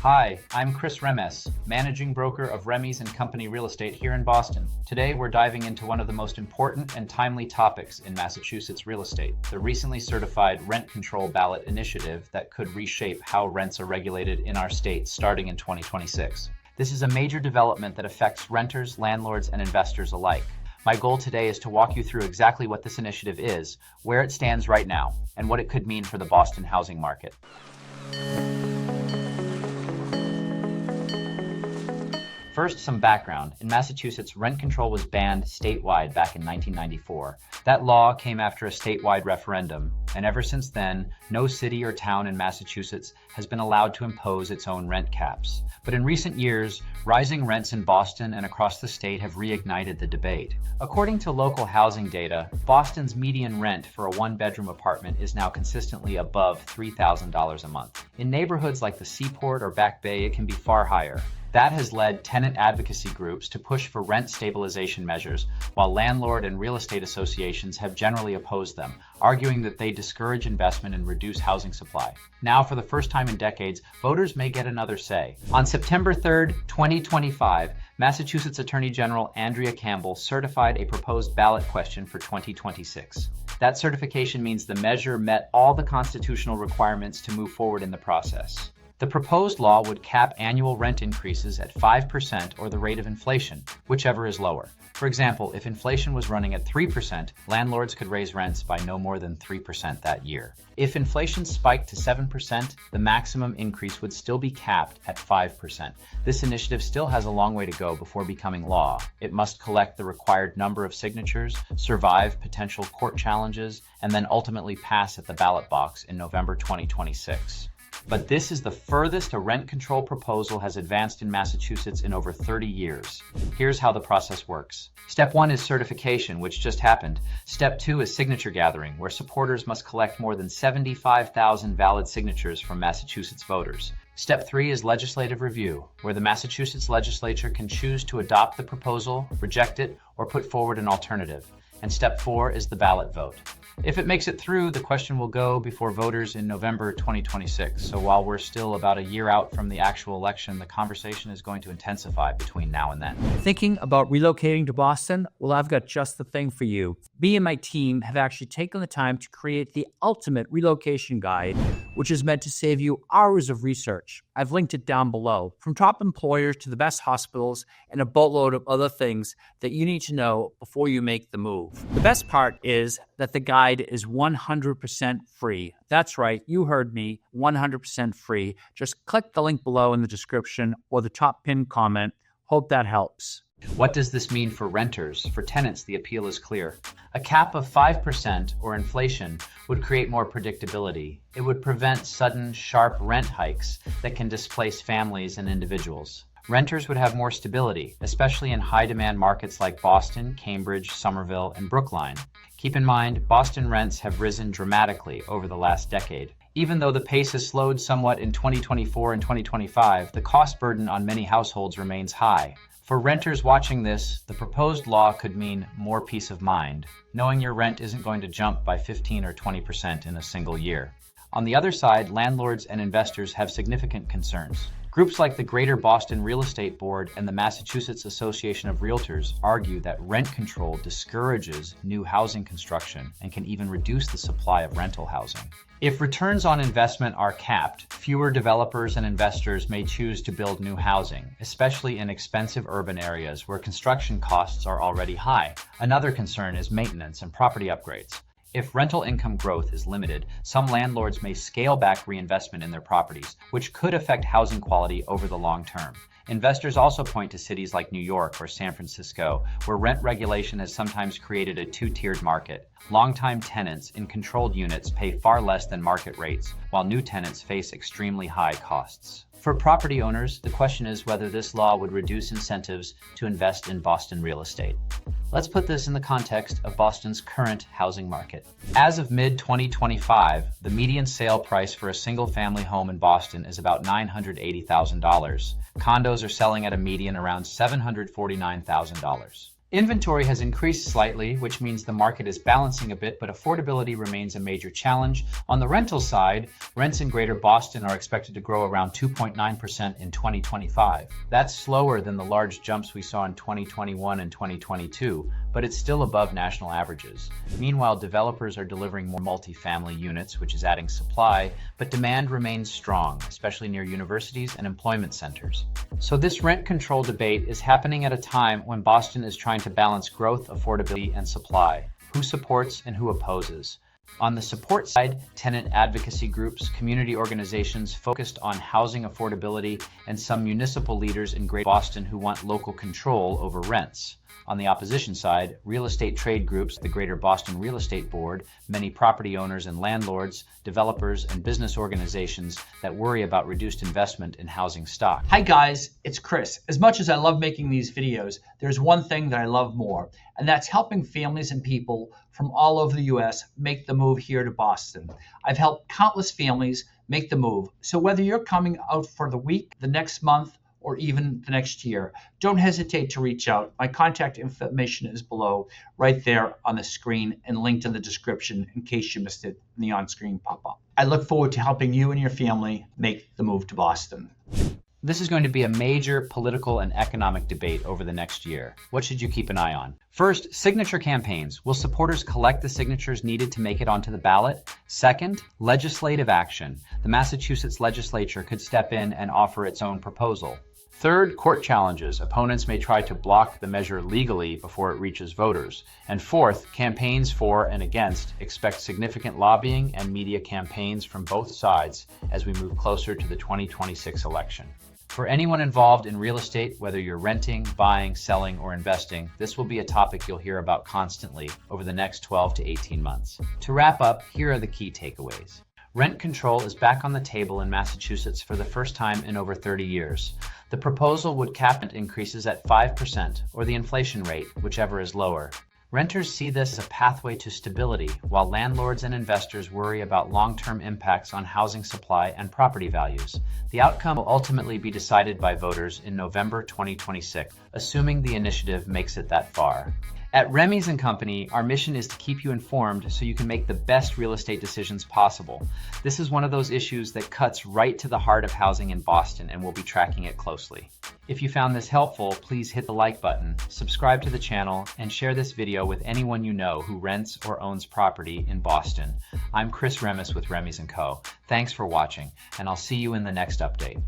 Hi, I'm Chris Remmes, managing broker of Remmes&Co Real Estate here in Boston. Today, we're diving into one of the most important and timely topics in Massachusetts real estate, the recently certified Rent Control Ballot initiative that could reshape how rents are regulated in our state starting in 2026. This is a major development that affects renters, landlords, and investors alike. My goal today is to walk you through exactly what this initiative is, where it stands right now, and what it could mean for the Boston housing market. First, some background. In Massachusetts, rent control was banned statewide back in 1994. That law came after a statewide referendum, and ever since then, no city or town in Massachusetts has been allowed to impose its own rent caps. But in recent years, rising rents in Boston and across the state have reignited the debate. According to local housing data, Boston's median rent for a one-bedroom apartment is now consistently above $3,000 a month. In neighborhoods like the Seaport or Back Bay, it can be far higher. That has led tenant advocacy groups to push for rent stabilization measures, while landlord and real estate associations have generally opposed them, arguing that they discourage investment and reduce housing supply. Now, for the first time in decades, voters may get another say. On September 3rd, 2025, Massachusetts Attorney General Andrea Campbell certified a proposed ballot question for 2026. That certification means the measure met all the constitutional requirements to move forward in the process. The proposed law would cap annual rent increases at 5% or the rate of inflation, whichever is lower. For example, if inflation was running at 3%, landlords could raise rents by no more than 3% that year. If inflation spiked to 7%, the maximum increase would still be capped at 5%. This initiative still has a long way to go before becoming law. It must collect the required number of signatures, survive potential court challenges, and then ultimately pass at the ballot box in November 2026. But this is the furthest a rent control proposal has advanced in Massachusetts in over 30 years. Here's how the process works. Step 1 is certification, which just happened. Step 2 is signature gathering, where supporters must collect more than 75,000 valid signatures from Massachusetts voters. Step 3 is legislative review, where the Massachusetts legislature can choose to adopt the proposal, reject it, or put forward an alternative. And step 4 is the ballot vote. If it makes it through, the question will go before voters in November 2026. So while we're still about a year out from the actual election, the conversation is going to intensify between now and then. Thinking about relocating to Boston? Well, I've got just the thing for you. Me and my team have actually taken the time to create the ultimate relocation guide, which is meant to save you hours of research. I've linked it down below. From top employers to the best hospitals and a boatload of other things that you need to know before you make the move. The best part is that the guide is 100% free. That's right, you heard me, 100% free. Just click the link below in the description or the top pinned comment. Hope that helps. What does this mean for renters? For tenants, the appeal is clear. A cap of 5% or inflation would create more predictability. It would prevent sudden, sharp rent hikes that can displace families and individuals. Renters would have more stability, especially in high-demand markets like Boston, Cambridge, Somerville, and Brookline. Keep in mind, Boston rents have risen dramatically over the last decade. Even though the pace has slowed somewhat in 2024 and 2025, the cost burden on many households remains high. For renters watching this, the proposed law could mean more peace of mind, knowing your rent isn't going to jump by 15 or 20% in a single year. On the other side, landlords and investors have significant concerns. Groups like the Greater Boston Real Estate Board and the Massachusetts Association of Realtors argue that rent control discourages new housing construction and can even reduce the supply of rental housing. If returns on investment are capped, fewer developers and investors may choose to build new housing, especially in expensive urban areas where construction costs are already high. Another concern is maintenance and property upgrades. If rental income growth is limited, some landlords may scale back reinvestment in their properties, which could affect housing quality over the long term. Investors also point to cities like New York or San Francisco, where rent regulation has sometimes created a two-tiered market. Longtime tenants in controlled units pay far less than market rates, while new tenants face extremely high costs. For property owners, the question is whether this law would reduce incentives to invest in Boston real estate. Let's put this in the context of Boston's current housing market. As of mid-2025, the median sale price for a single-family home in Boston is about $980,000. Condos are selling at a median around $749,000. Inventory has increased slightly, which means the market is balancing a bit, but affordability remains a major challenge. On the rental side, rents in Greater Boston are expected to grow around 2.9% in 2025. That's slower than the large jumps we saw in 2021 and 2022, but it's still above national averages. Meanwhile, developers are delivering more multifamily units, which is adding supply, but demand remains strong, especially near universities and employment centers. So this rent control debate is happening at a time when Boston is trying to balance growth, affordability, and supply. Who supports and who opposes? On the support side, tenant advocacy groups, community organizations focused on housing affordability, and some municipal leaders in Greater Boston who want local control over rents. On the opposition side, real estate trade groups, the Greater Boston Real Estate Board, many property owners and landlords, developers, and business organizations that worry about reduced investment in housing stock. Hi guys, it's Chris. As much as I love making these videos, there's one thing that I love more, and that's helping families and people from all over the US make the move here to Boston. I've helped countless families make the move. So whether you're coming out for the week, the next month, or even the next year, don't hesitate to reach out. My contact information is below, right there on the screen and linked in the description in case you missed it in the on-screen pop-up. I look forward to helping you and your family make the move to Boston. This is going to be a major political and economic debate over the next year. What should you keep an eye on? First, signature campaigns. Will supporters collect the signatures needed to make it onto the ballot? Second, legislative action. The Massachusetts legislature could step in and offer its own proposal. Third, court challenges. Opponents may try to block the measure legally before it reaches voters. And fourth, campaigns for and against. Expect significant lobbying and media campaigns from both sides as we move closer to the 2026 election. For anyone involved in real estate, whether you're renting, buying, selling, or investing, this will be a topic you'll hear about constantly over the next 12 to 18 months. To wrap up, here are the key takeaways. Rent control is back on the table in Massachusetts for the first time in over 30 years. The proposal would cap rent increases at 5% or the inflation rate, whichever is lower. Renters see this as a pathway to stability, while landlords and investors worry about long-term impacts on housing supply and property values. The outcome will ultimately be decided by voters in November 2026, assuming the initiative makes it that far. At Remmes&Co, our mission is to keep you informed so you can make the best real estate decisions possible. This is one of those issues that cuts right to the heart of housing in Boston, and we'll be tracking it closely. If you found this helpful, please hit the like button, subscribe to the channel, and share this video with anyone you know who rents or owns property in Boston. I'm Chris Remmes with Remmes&Co. Thanks for watching, and I'll see you in the next update.